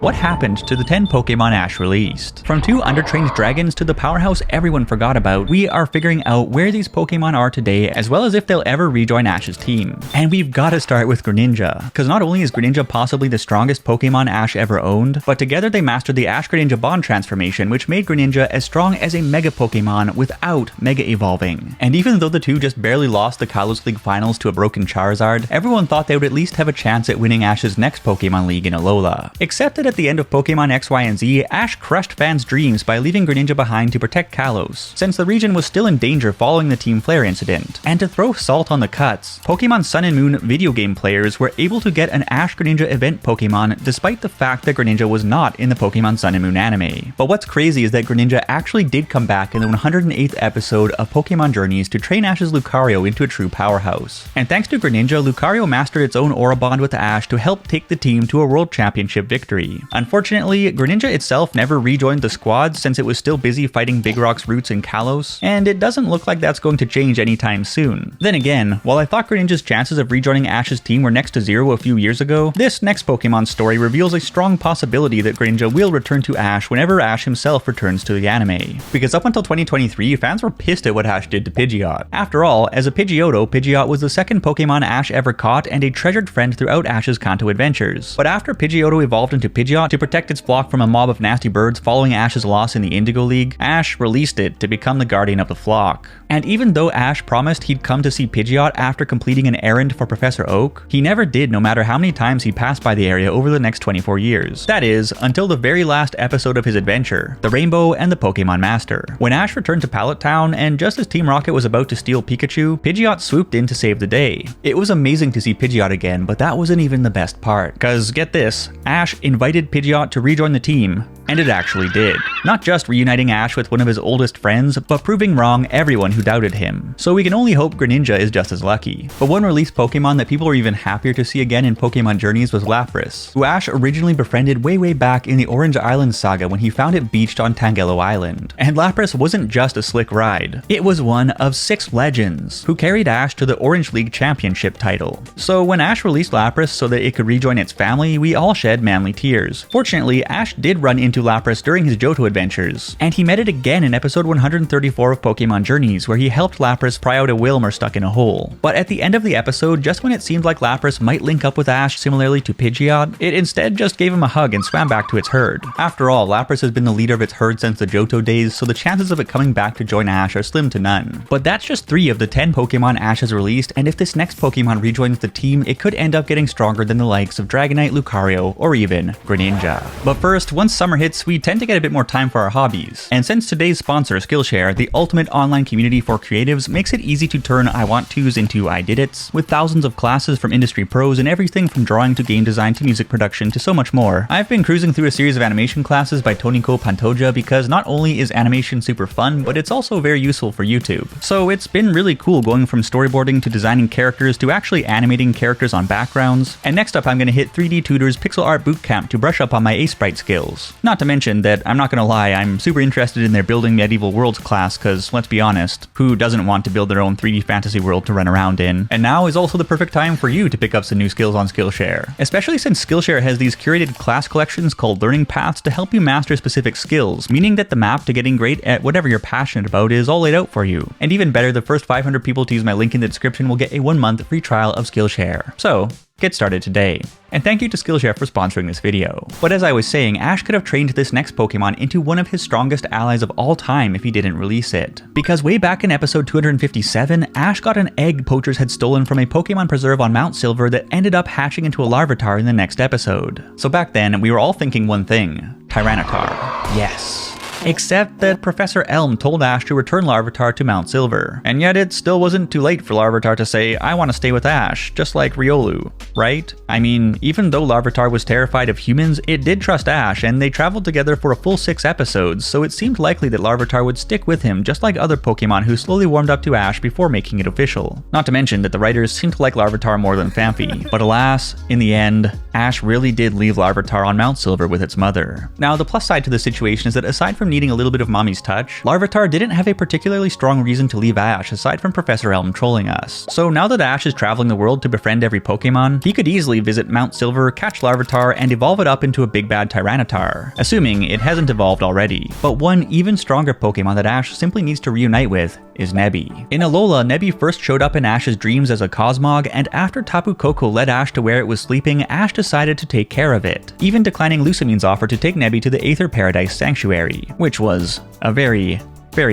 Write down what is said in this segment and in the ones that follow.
What happened to the 10 Pokemon Ash released? From 2 undertrained dragons to the powerhouse everyone forgot about, we are figuring out where these Pokemon are today, as well as if they'll ever rejoin Ash's team. And we've got to start with Greninja, because not only is Greninja possibly the strongest Pokemon Ash ever owned, but together they mastered the ash-greninja bond transformation, which made Greninja as strong as a Mega Pokemon without Mega Evolving. And even though the two just barely lost the Kalos League Finals to a broken Charizard, everyone thought they would at least have a chance at winning Ash's next Pokemon League in Alola. Except that at the end of Pokemon X, Y, and Z, Ash crushed fans' dreams by leaving Greninja behind to protect Kalos, since the region was still in danger following the Team Flare incident. And to throw salt on the cuts, Pokemon Sun and Moon video game players were able to get an ash-greninja event Pokemon despite the fact that Greninja was not in the Pokemon Sun and Moon anime. But what's crazy is that Greninja actually did come back in the 108th episode of Pokémon Journeys to train Ash's Lucario into a true powerhouse. And thanks to Greninja, Lucario mastered its own aura bond with Ash to help take the team to a World Championship victory. Unfortunately, Greninja itself never rejoined the squad since it was still busy fighting Big Rock's roots in Kalos, and it doesn't look like that's going to change anytime soon. Then again, while I thought Greninja's chances of rejoining Ash's team were next to zero a few years ago, this next Pokemon story reveals a strong possibility that Greninja will return to Ash whenever Ash himself returns to the anime. Because up until 2023, fans were pissed at what Ash did to Pidgeot. After all, as a Pidgeotto, Pidgeot was the second Pokemon Ash ever caught and a treasured friend throughout Ash's Kanto adventures. But after Pidgeotto evolved into Pidgeot to protect its flock from a mob of nasty birds following Ash's loss in the Indigo League, Ash released it to become the guardian of the flock. And even though Ash promised he'd come to see Pidgeot after completing an errand for Professor Oak, he never did, no matter how many times he passed by the area over the next 24 years. That is, until the very last episode of his adventure, the Rainbow and the Pokemon Master. When Ash returned to Pallet Town, and just as Team Rocket was about to steal Pikachu, Pidgeot swooped in to save the day. It was amazing to see Pidgeot again, but that wasn't even the best part. Cause get this, Ash invited Pidgeot to rejoin the team, and it actually did. Not just reuniting Ash with one of his oldest friends, but proving wrong everyone who doubted him. So we can only hope Greninja is just as lucky. But one released Pokemon that people are even happier to see again in Pokemon Journeys was Lapras, who Ash originally befriended way back in the Orange Island saga when he found it beached on Tangelo Island. And Lapras wasn't just a slick ride, it was one of 6 legends, who carried Ash to the Orange League Championship title. So when Ash released Lapras so that it could rejoin its family, we all shed manly tears. Fortunately, Ash did run into Lapras during his Johto adventures, and he met it again in episode 134 of Pokemon Journeys, where he helped Lapras pry out a Wilmer stuck in a hole. But at the end of the episode, just when it seemed like Lapras might link up with Ash similarly to Pidgeot, it instead just gave him a hug and swam back to its herd. After all, Lapras has been the leader of its herd since the Johto days, so the chances of it coming back to join Ash are slim to none. But that's just 3 of the 10 Pokemon Ash has released, and if this next Pokemon rejoins the team, it could end up getting stronger than the likes of Dragonite, Lucario, or even Greninja. But first, once summer hits, we tend to get a bit more time for our hobbies. And since today's sponsor, Skillshare, the ultimate online community for creatives, makes it easy to turn I want to's into I did it's, with thousands of classes from industry pros and everything from drawing to game design to music production to so much more. I've been cruising through a series of animation classes by Toniko Pantoja because not only is animation super fun, but it's also very useful for YouTube. So it's been really cool going from storyboarding to designing characters to actually animating characters on backgrounds. And next up, I'm going to hit 3D Tutor's Pixel Art Bootcamp to brush up on my A-Sprite skills. Not to mention that, I'm not gonna lie, I'm super interested in their Building Medieval Worlds class, cause let's be honest, who doesn't want to build their own 3D fantasy world to run around in? And now is also the perfect time for you to pick up some new skills on Skillshare. Especially since Skillshare has these curated class collections called learning paths to help you master specific skills, meaning that the map to getting great at whatever you're passionate about is all laid out for you. And even better, the first 500 people to use my link in the description will get a 1-month free trial of Skillshare. So, get started today. And thank you to Skillshare for sponsoring this video. But as I was saying, Ash could have trained this next Pokemon into one of his strongest allies of all time if he didn't release it. Because way back in episode 257, Ash got an egg poachers had stolen from a Pokemon preserve on Mount Silver that ended up hatching into a Larvitar in the next episode. So back then, we were all thinking one thing: Tyranitar. Yes. Except that Professor Elm told Ash to return Larvitar to Mount Silver. And yet it still wasn't too late for Larvitar to say, I want to stay with Ash, just like Riolu, right? I mean, even though Larvitar was terrified of humans, it did trust Ash, and they traveled together for a full 6 episodes, so it seemed likely that Larvitar would stick with him just like other Pokemon who slowly warmed up to Ash before making it official. Not to mention that the writers seemed to like Larvitar more than Phanpy. But alas, in the end, Ash really did leave Larvitar on Mount Silver with its mother. Now, the plus side to the situation is that aside from from needing a little bit of mommy's touch, Larvitar didn't have a particularly strong reason to leave Ash aside from Professor Elm trolling us. So now that Ash is traveling the world to befriend every Pokemon, he could easily visit Mount Silver, catch Larvitar, and evolve it up into a big bad Tyranitar, assuming it hasn't evolved already. But one even stronger Pokemon that Ash simply needs to reunite with is Nebby. In Alola, Nebby first showed up in Ash's dreams as a Cosmog, and after Tapu Koko led Ash to where it was sleeping, Ash decided to take care of it, even declining Lusamine's offer to take Nebby to the Aether Paradise Sanctuary, which was a very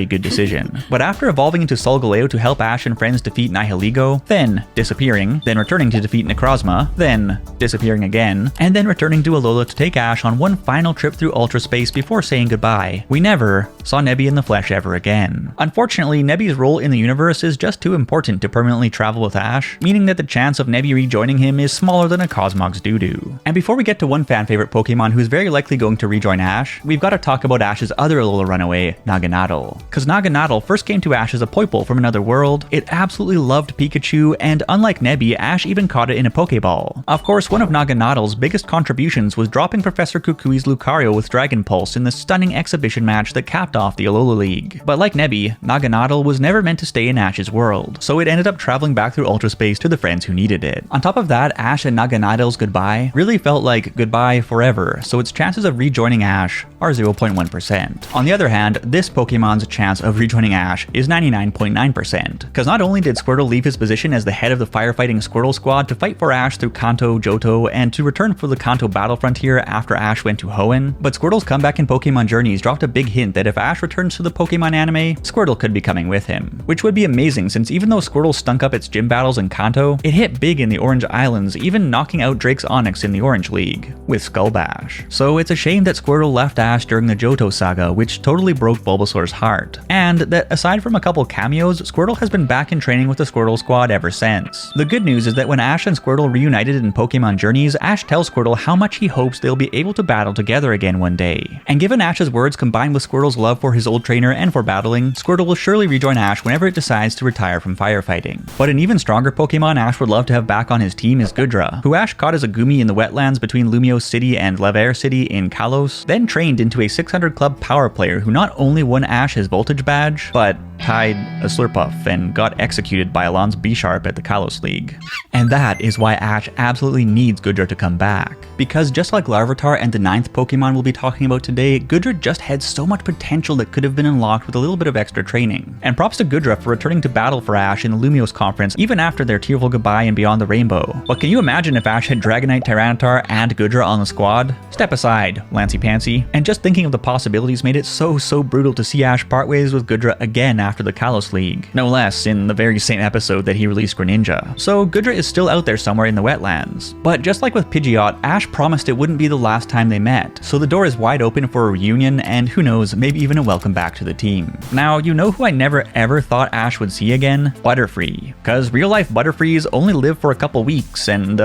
good decision. But after evolving into Solgaleo to help Ash and friends defeat Nihilego, then disappearing, then returning to defeat Necrozma, then disappearing again, and then returning to Alola to take Ash on one final trip through Ultra Space before saying goodbye, we never saw Nebby in the flesh ever again. Unfortunately, Nebby's role in the universe is just too important to permanently travel with Ash, meaning that the chance of Nebby rejoining him is smaller than a Cosmog's doo-doo. And before we get to one fan favorite Pokemon who's very likely going to rejoin Ash, we've got to talk about Ash's other Alola runaway, Naganadel. Because Naganadel first came to Ash as a Poipole from another world, it absolutely loved Pikachu, and unlike Nebby, Ash even caught it in a Pokeball. Of course, one of Naganadel's biggest contributions was dropping Professor Kukui's Lucario with Dragon Pulse in the stunning exhibition match that capped off the Alola League. But like Nebby, Naganadel was never meant to stay in Ash's world, so it ended up traveling back through Ultra Space to the friends who needed it. On top of that, Ash and Naganadel's goodbye really felt like goodbye forever, so its chances of rejoining Ash are 0.1%. On the other hand, this Pokemon's chance of rejoining Ash is 99.9%, because not only did Squirtle leave his position as the head of the firefighting Squirtle Squad to fight for Ash through Kanto, Johto, and to return for the Kanto Battle Frontier after Ash went to Hoenn, but Squirtle's comeback in Pokémon Journeys dropped a big hint that if Ash returns to the Pokemon anime, Squirtle could be coming with him. Which would be amazing since even though Squirtle stunk up its gym battles in Kanto, it hit big in the Orange Islands, even knocking out Drake's Onix in the Orange League, with Skull Bash. So it's a shame that Squirtle left Ash during the Johto saga, which totally broke Bulbasaur's heart. And that aside from a couple cameos, Squirtle has been back in training with the Squirtle Squad ever since. The good news is that when Ash and Squirtle reunited in Pokemon Journeys, Ash tells Squirtle how much he hopes they'll be able to battle together again one day. And given Ash's words combined with Squirtle's love for his old trainer and for battling, Squirtle will surely rejoin Ash whenever it decides to retire from firefighting. But an even stronger Pokemon Ash would love to have back on his team is Goodra, who Ash caught as a Gumi in the wetlands between Lumiose City and Laver City in Kalos, then trained into a 600 Club power player who not only won Ash his Voltage badge, but tied a Slurpuff and got executed by Alon's B-Sharp at the Kalos League. And that is why Ash absolutely needs Goodra to come back. Because just like Larvitar and the 9th Pokemon we'll be talking about today, Goodra just had so much potential that could have been unlocked with a little bit of extra training. And props to Goodra for returning to battle for Ash in the Lumiose conference even after their tearful goodbye in Beyond the Rainbow. But can you imagine if Ash had Dragonite, Tyranitar, and Goodra on the squad? Step aside, Lancey Pansy. And just thinking of the possibilities made it so brutal to see Ash part ways with Goodra again after the Kalos League. No less in the very same episode that he released Greninja. So Goodra is still out there somewhere in the wetlands. But just like with Pidgeot, Ash promised it wouldn't be the last time they met, so the door is wide open for a reunion and who knows, maybe even a welcome back to the team. Now, you know who I never ever thought Ash would see again? Butterfree. Cause real life Butterfrees only live for a couple weeks and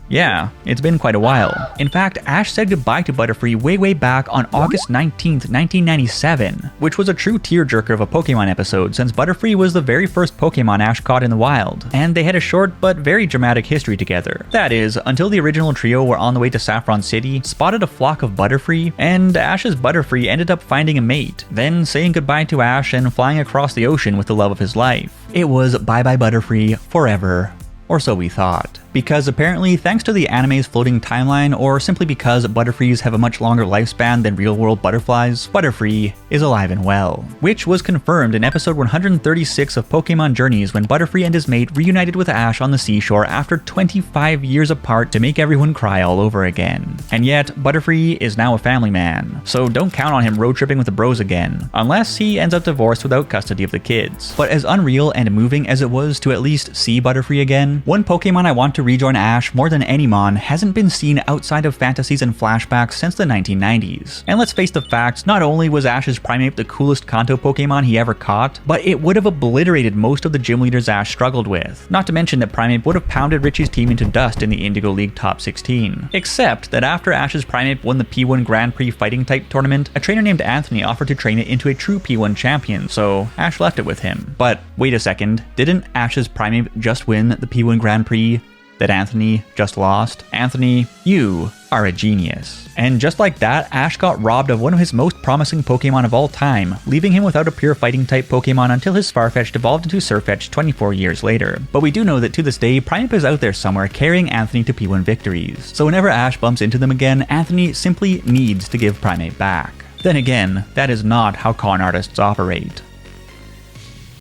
yeah, it's been quite a while. In fact, Ash said goodbye to Butterfree way back on August 19th, 1997, which was a true tearjerker of a Pokemon episode since Butterfree was the very first Pokemon Ash caught in the wild, and they had a short but very dramatic history together. That is, until the original trio were on the way to Saffron City, spotted a flock of Butterfree, and Ash's Butterfree ended up finding a mate, then saying goodbye to Ash and flying across the ocean with the love of his life. It was bye-bye Butterfree forever, or so we thought. Because apparently, thanks to the anime's floating timeline, or simply because Butterfrees have a much longer lifespan than real-world butterflies, Butterfree is alive and well. Which was confirmed in episode 136 of Pokemon Journeys when Butterfree and his mate reunited with Ash on the seashore after 25 years apart to make everyone cry all over again. And yet, Butterfree is now a family man, so don't count on him road tripping with the bros again, unless he ends up divorced without custody of the kids. But as unreal and moving as it was to at least see Butterfree again, one Pokemon I want to rejoin Ash more than any mon hasn't been seen outside of fantasies and flashbacks since the 1990s. And let's face the facts, not only was Ash's Primeape the coolest Kanto Pokemon he ever caught, but it would have obliterated most of the gym leaders Ash struggled with. Not to mention that Primeape would have pounded Richie's team into dust in the Indigo League Top 16. Except that after Ash's Primeape won the P1 Grand Prix Fighting Type tournament, a trainer named Anthony offered to train it into a true P1 champion, so Ash left it with him. But wait a second, didn't Ash's Primeape just win the P1 Grand Prix that Anthony just lost? Anthony, you are a genius. And just like that, Ash got robbed of one of his most promising Pokemon of all time, leaving him without a pure fighting type Pokemon until his Farfetch'd evolved into Sirfetch'd 24 years later. But we do know that to this day, Primeape is out there somewhere carrying Anthony to P1 victories. So whenever Ash bumps into them again, Anthony simply needs to give Primeape back. Then again, that is not how con artists operate.